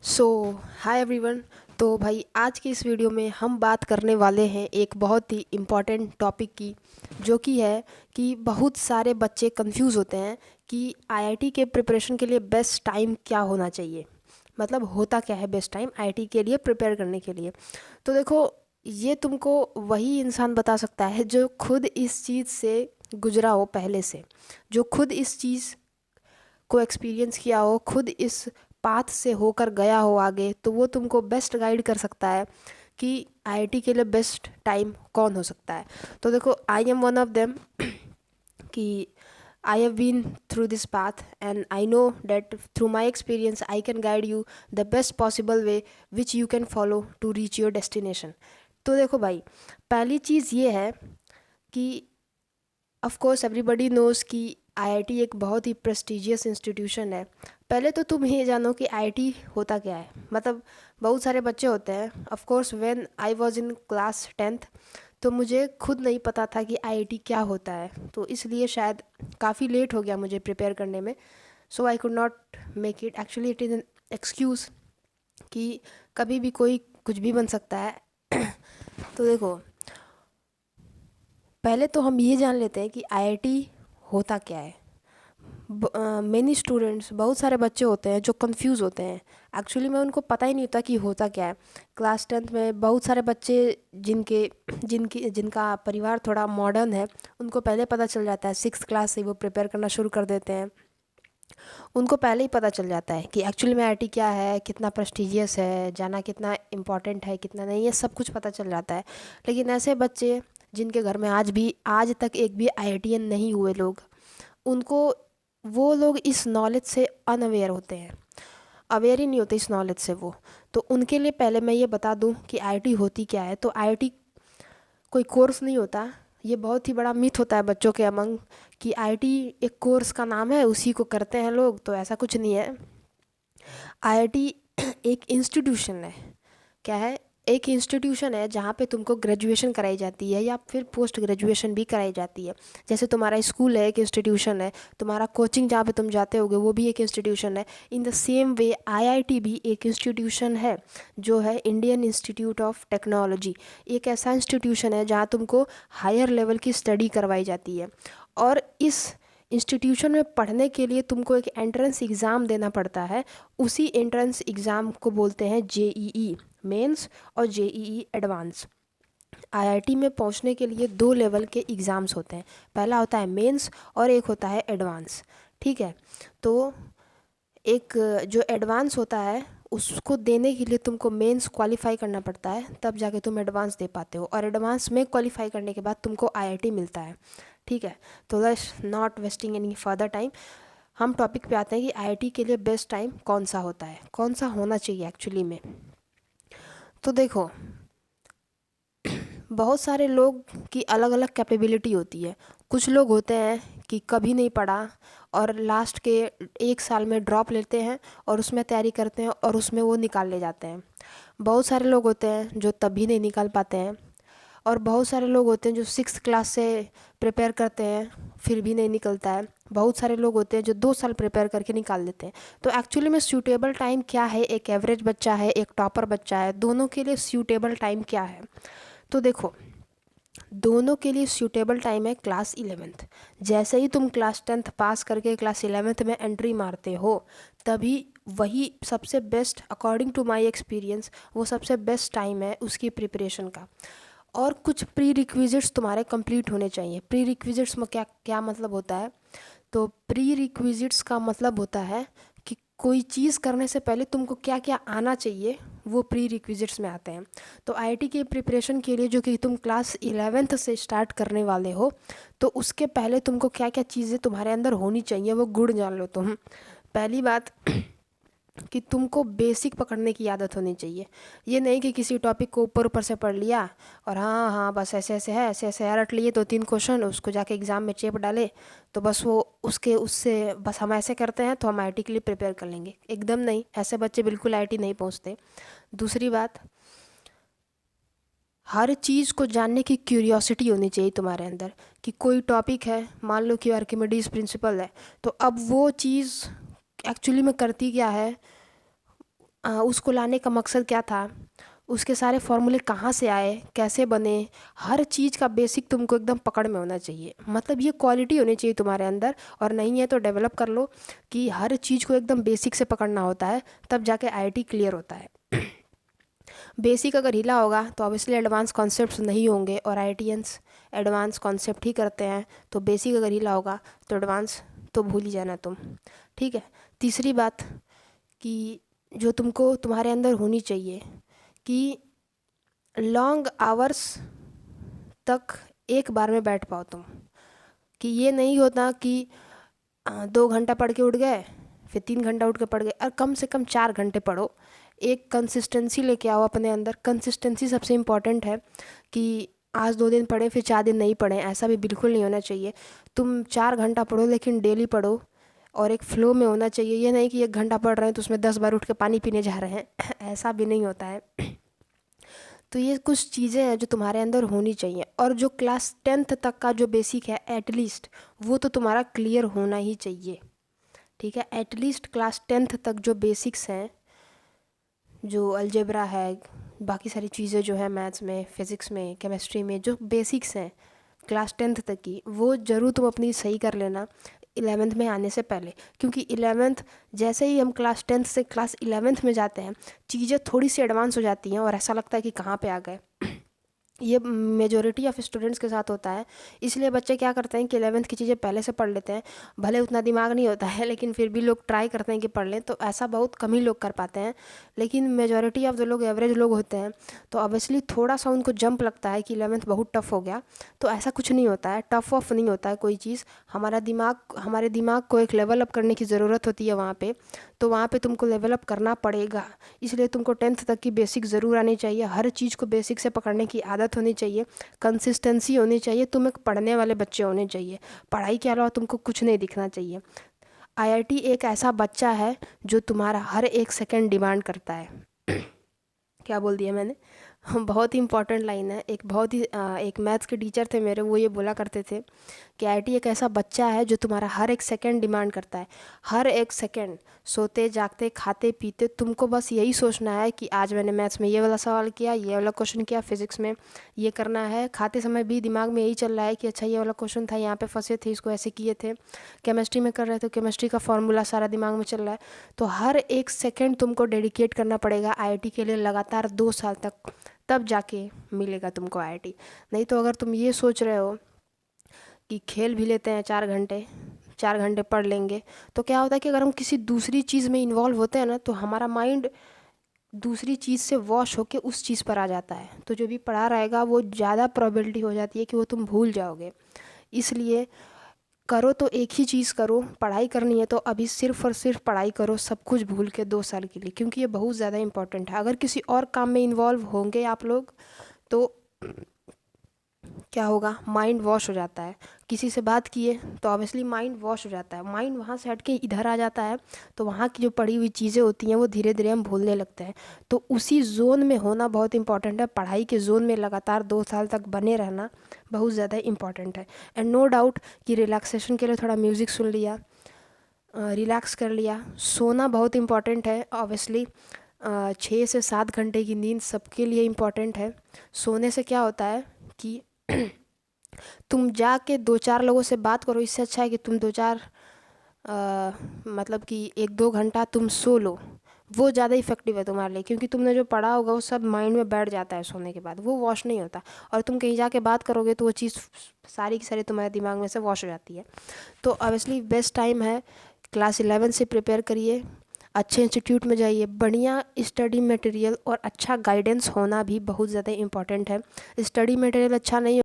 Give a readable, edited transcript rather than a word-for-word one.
सो hi everyone. तो भाई आज की इस वीडियो में हम बात करने वाले हैं एक बहुत ही इम्पॉर्टेंट टॉपिक की, जो कि है कि बहुत सारे बच्चे कंफ्यूज होते हैं कि आईआईटी के प्रिपरेशन के लिए बेस्ट टाइम क्या होना चाहिए। मतलब होता क्या है बेस्ट टाइम आईआईटी के लिए प्रिपेयर करने के लिए। तो देखो, ये तुमको वही इंसान बता सकता है जो खुद इस चीज़ से गुजरा हो पहले से, जो खुद इस चीज़ को एक्सपीरियंस किया हो, खुद इस पाथ से होकर गया हो आगे, तो वो तुमको बेस्ट गाइड कर सकता है कि आईआईटी के लिए बेस्ट टाइम कौन हो सकता है। तो देखो, I am one of them कि I have been through this path and I know that through my experience I can guide you the best possible way which you can follow to reach your destination। तो देखो भाई, पहली चीज़ ये है कि of course everybody nose कि IIT एक बहुत ही प्रेस्टिजियस इंस्टीट्यूशन है। पहले तो तुम ये जानो कि आईआईटी होता क्या है। मतलब बहुत सारे बच्चे होते हैं, of course when I was in class 10th, तो मुझे खुद नहीं पता था कि आईआईटी क्या होता है, तो इसलिए शायद काफ़ी लेट हो गया मुझे प्रिपेयर करने में। So I could not make it, actually it is an excuse कि कभी भी कोई कुछ भी बन सकता है। तो देखो, पहले तो हम ये जान लेते हैं कि आईआईटी होता क्या है। मेनी स्टूडेंट्स, बहुत सारे बच्चे होते हैं जो कंफ्यूज होते हैं। एक्चुअली में उनको पता ही नहीं होता कि होता क्या है। क्लास 10th में बहुत सारे बच्चे जिनके जिनकी जिनका परिवार थोड़ा मॉडर्न है, उनको पहले पता चल जाता है, 6th क्लास से वो प्रिपेयर करना शुरू कर देते हैं। उनको पहले ही पता चल जाता है कि एक्चुअली में आईआईटी क्या है, कितना प्रेस्टिजियस है, जाना कितना इम्पोर्टेंट है, कितना नहीं है, सब कुछ पता चल जाता है। लेकिन ऐसे बच्चे जिनके घर में आज तक एक भी आईआईटीएन नहीं हुए लोग, उनको वो लोग इस नॉलेज से अनअवेयर होते हैं, अवेयर ही नहीं होते इस नॉलेज से वो। तो उनके लिए पहले मैं ये बता दूं कि आईआईटी होती क्या है। तो आईआईटी कोई कोर्स नहीं होता। ये बहुत ही बड़ा मिथ होता है बच्चों के अमंग कि आईआईटी एक कोर्स का नाम है, उसी को करते हैं लोग। तो ऐसा कुछ नहीं है। आईआईटी एक इंस्टीट्यूशन है। क्या है? एक इंस्टीट्यूशन है जहाँ पे तुमको ग्रेजुएशन कराई जाती है या फिर पोस्ट ग्रेजुएशन भी कराई जाती है। जैसे तुम्हारा स्कूल है, एक इंस्टीट्यूशन है। तुम्हारा कोचिंग जहाँ पे तुम जाते होगे वो भी एक इंस्टीट्यूशन है। In the same way IIT भी एक इंस्टीट्यूशन है, जो है इंडियन इंस्टीट्यूट ऑफ टेक्नोलॉजी। एक ऐसा इंस्टीट्यूशन है जहाँ तुमको हायर लेवल की स्टडी करवाई जाती है। और इस इंस्टीट्यूशन में पढ़ने के लिए तुमको एक एंट्रेंस एग्ज़ाम देना पड़ता है। उसी एंट्रेंस एग्ज़ाम को बोलते हैं जेईई मेंस और जेईई एडवांस। आईआईटी में पहुंचने के लिए दो लेवल के एग्ज़ाम्स होते हैं। पहला होता है मेंस और एक होता है एडवांस। ठीक है। तो एक जो एडवांस होता है उसको देने के लिए तुमको मेंस क्वालिफाई करना पड़ता है, तब जाके तुम एडवांस दे पाते हो। और एडवांस में क्वालिफाई करने के बाद तुमको आईआईटी मिलता है। ठीक है। तो let's not wasting any further time, हम टॉपिक पे आते हैं कि आईआईटी के लिए बेस्ट टाइम कौन सा होता है, कौन सा होना चाहिए एक्चुअली में। तो देखो, बहुत सारे लोग की अलग अलग कैपेबिलिटी होती है। कुछ लोग होते हैं कि कभी नहीं पढ़ा और लास्ट के एक साल में ड्रॉप लेते हैं और उसमें तैयारी करते हैं और उसमें वो निकाल ले जाते हैं। बहुत सारे लोग होते हैं जो तभी नहीं निकाल पाते हैं। और बहुत सारे लोग होते हैं जो 6th क्लास से प्रिपेयर करते हैं फिर भी नहीं निकलता है। बहुत सारे लोग होते हैं जो 2 साल प्रिपेयर करके निकाल देते हैं। तो एक्चुअली में सूटेबल टाइम क्या है, एक एवरेज बच्चा है, एक टॉपर बच्चा है, दोनों के लिए सूटेबल टाइम क्या है। तो देखो, दोनों के लिए सूटेबल टाइम है क्लास 11th। जैसे ही तुम क्लास 10th पास करके क्लास 11th में एंट्री मारते हो, तभी वही सबसे best, according to my experience, वो सबसे बेस्ट टाइम है उसकी प्रिपरेशन का। और कुछ प्री रिक्विजिट्स तुम्हारे कंप्लीट होने चाहिए। प्री रिक्विजिट्स में क्या क्या मतलब होता है? तो प्री रिक्विजिट्स का मतलब होता है कि कोई चीज़ करने से पहले तुमको क्या क्या आना चाहिए, वो प्री रिक्विजिट्स में आते हैं। तो आईआईटी के प्रिपरेशन के लिए जो कि तुम क्लास 11th से स्टार्ट करने वाले हो, तो उसके पहले तुमको क्या क्या चीज़ें तुम्हारे अंदर होनी चाहिए वो गुड़ जान लो तुम। पहली बात कि तुमको बेसिक पकड़ने की आदत होनी चाहिए। ये नहीं कि किसी टॉपिक को ऊपर ऊपर से पढ़ लिया और हाँ हाँ बस ऐसे ऐसे है, ऐसे ऐसे रट लिए 2-3 क्वेश्चन, उसको जाके एग्ज़ाम में चेप डाले, तो बस वो उसके उससे बस हम ऐसे करते हैं तो हम आईआईटी के लिए प्रिपेयर कर लेंगे। एकदम नहीं, ऐसे बच्चे बिल्कुल आईआईटी नहीं पहुँचते। दूसरी बात, हर चीज़ को जानने की क्यूरियोसिटी होनी चाहिए तुम्हारे अंदर। कि कोई टॉपिक है, मान लो कि आर्किमिडीज प्रिंसिपल है, तो अब वो चीज़ एक्चुअली में करती क्या है, उसको लाने का मकसद क्या था, उसके सारे फॉर्मूले कहाँ से आए, कैसे बने, हर चीज़ का बेसिक तुमको एकदम पकड़ में होना चाहिए। मतलब ये क्वालिटी होनी चाहिए तुम्हारे अंदर, और नहीं है तो डेवलप कर लो कि हर चीज़ को एकदम बेसिक से पकड़ना होता है, तब जाके आईआईटी क्लियर होता है। बेसिक अगर हिला होगा तो ऑब्वियसली एडवांस कॉन्सेप्ट्स नहीं होंगे, और आईआईटियंस एडवांस कॉन्सेप्ट ही करते हैं। तो बेसिक अगर हिला होगा तो एडवांस तो भूल ही जाना तुम। ठीक है। तीसरी बात कि जो तुमको तुम्हारे अंदर होनी चाहिए कि लॉन्ग आवर्स तक एक बार में बैठ पाओ तुम। कि ये नहीं होता कि 2 घंटा पढ़ के उठ गए, फिर 3 घंटा उठ के पढ़ गए, और कम से कम 4 घंटे पढ़ो। एक कंसिस्टेंसी लेके आओ अपने अंदर। कंसिस्टेंसी सबसे इम्पॉर्टेंट है कि आज 2 दिन पढ़े फिर 4 दिन नहीं पढ़ें, ऐसा भी बिल्कुल नहीं होना चाहिए। तुम 4 घंटा पढ़ो लेकिन डेली पढ़ो, और एक फ्लो में होना चाहिए। ये नहीं कि 1 घंटा पढ़ रहे हैं तो उसमें 10 बार उठ के पानी पीने जा रहे हैं ऐसा भी नहीं होता है। तो ये कुछ चीज़ें हैं जो तुम्हारे अंदर होनी चाहिए, और जो क्लास 10th तक का जो बेसिक है एटलीस्ट वो तो तुम्हारा क्लियर होना ही चाहिए। ठीक है। एटलीस्ट क्लास 10th तक जो बेसिक्स हैं, जो अलजेब्रा है, बाकी सारी चीज़ें जो है मैथ्स में, फिज़िक्स में, केमिस्ट्री में, जो बेसिक्स हैं क्लास 10th तक की, वो ज़रूर तुम अपनी सही कर लेना 11th में आने से पहले। क्योंकि 11th जैसे ही हम क्लास 10th से क्लास 11th में जाते हैं, चीज़ें थोड़ी सी एडवांस हो जाती हैं और ऐसा लगता है कि कहाँ पे आ गए। ये मेजॉरिटी ऑफ स्टूडेंट्स के साथ होता है। इसलिए बच्चे क्या करते हैं कि 11th की चीज़ें पहले से पढ़ लेते हैं। भले उतना दिमाग नहीं होता है लेकिन फिर भी लोग ट्राई करते हैं कि पढ़ लें, तो ऐसा बहुत कम ही लोग कर पाते हैं। लेकिन मेजॉरिटी ऑफ जो लोग एवरेज लोग होते हैं, तो ऑब्वियसली थोड़ा सा उनको जंप लगता है कि 11th बहुत टफ हो गया। तो ऐसा कुछ नहीं होता है, टफ ऑफ नहीं होता है कोई चीज़। हमारे दिमाग को एक लेवल अप करने की ज़रूरत होती है वहाँ पे, तो वहाँ पे तुमको लेवल अप करना पड़ेगा। इसलिए तुमको 10th तक की बेसिक ज़रूर आनी चाहिए। हर चीज़ को बेसिक से पकड़ने की आदत होनी चाहिए, कंसिस्टेंसी होनी चाहिए। तुम एक पढ़ने वाले बच्चे होने चाहिए, पढ़ाई के अलावा तुमको कुछ नहीं दिखना चाहिए। आईआईटी एक ऐसा बच्चा है जो तुम्हारा हर एक सेकंड डिमांड करता है। क्या बोल दिया मैंने बहुत ही इंपॉर्टेंट लाइन है। एक मैथ्स के टीचर थे मेरे, वो ये बोला करते थे कि आईआईटी एक ऐसा बच्चा है जो तुम्हारा हर एक सेकंड डिमांड करता है। हर एक सेकंड, सोते जागते खाते पीते, तुमको बस यही सोचना है कि आज मैंने मैथ्स में ये वाला सवाल किया, ये वाला क्वेश्चन किया, फिजिक्स में ये करना है। खाते समय भी दिमाग में यही चल रहा है कि अच्छा ये वाला क्वेश्चन था, यहाँ पे फंसे थे, इसको ऐसे किए थे। केमिस्ट्री में कर रहे थे, केमिस्ट्री का फॉर्मूला सारा दिमाग में चल रहा है। तो हर एक सेकेंड तुमको डेडिकेट करना पड़ेगा आईआईटी के लिए, लगातार 2 साल तक, तब जाके मिलेगा तुमको आईआईटी। नहीं तो अगर तुम ये सोच रहे हो कि खेल भी लेते हैं 4 घंटे, 4 घंटे पढ़ लेंगे, तो क्या होता है कि अगर हम किसी दूसरी चीज़ में इन्वॉल्व होते हैं ना, तो हमारा माइंड दूसरी चीज़ से वॉश होके उस चीज़ पर आ जाता है। तो जो भी पढ़ा रहेगा वो ज़्यादा प्रोबेबिलिटी हो जाती है कि वो तुम भूल जाओगे। इसलिए करो तो एक ही चीज़ करो। पढ़ाई करनी है तो अभी सिर्फ और सिर्फ पढ़ाई करो, सब कुछ भूल के 2 साल के लिए, क्योंकि ये बहुत ज़्यादा इंपॉर्टेंट है। अगर किसी और काम में इन्वॉल्व होंगे आप लोग तो क्या होगा, माइंड वॉश हो जाता है। किसी से बात किए तो ऑब्वियसली माइंड वॉश हो जाता है, माइंड वहाँ से हट के इधर आ जाता है, तो वहाँ की जो पढ़ी हुई चीज़ें होती हैं वो धीरे धीरे हम भूलने लगते हैं। तो उसी जोन में होना बहुत इंपॉर्टेंट है। पढ़ाई के जोन में लगातार 2 साल तक बने रहना बहुत ज़्यादा इंपॉर्टेंट है। एंड नो डाउट कि रिलैक्सेशन के लिए थोड़ा म्यूज़िक सुन लिया, रिलैक्स कर लिया। सोना बहुत इंपॉर्टेंट है ऑब्वियसली। 6 से 7 घंटे की नींद सबके लिए इम्पॉर्टेंट है। सोने से क्या होता है कि तुम जाके 2-4 लोगों से बात करो, इससे अच्छा है कि तुम 2-4 मतलब कि 1-2 घंटा तुम सो लो। वो ज़्यादा इफेक्टिव है तुम्हारे लिए, क्योंकि तुमने जो पढ़ा होगा वो सब माइंड में बैठ जाता है सोने के बाद, वो वॉश नहीं होता। और तुम कहीं जाके बात करोगे तो वो चीज़ सारी की सारी तुम्हारे दिमाग में से वॉश हो जाती है। तो ऑब्वियसली बेस्ट टाइम है, क्लास 11 से प्रिपेयर करिए, अच्छे इंस्टीट्यूट में जाइए, बढ़िया स्टडी मटेरियल और अच्छा गाइडेंस होना भी बहुत ज़्यादा इंपॉर्टेंट है। स्टडी मटेरियल अच्छा नहीं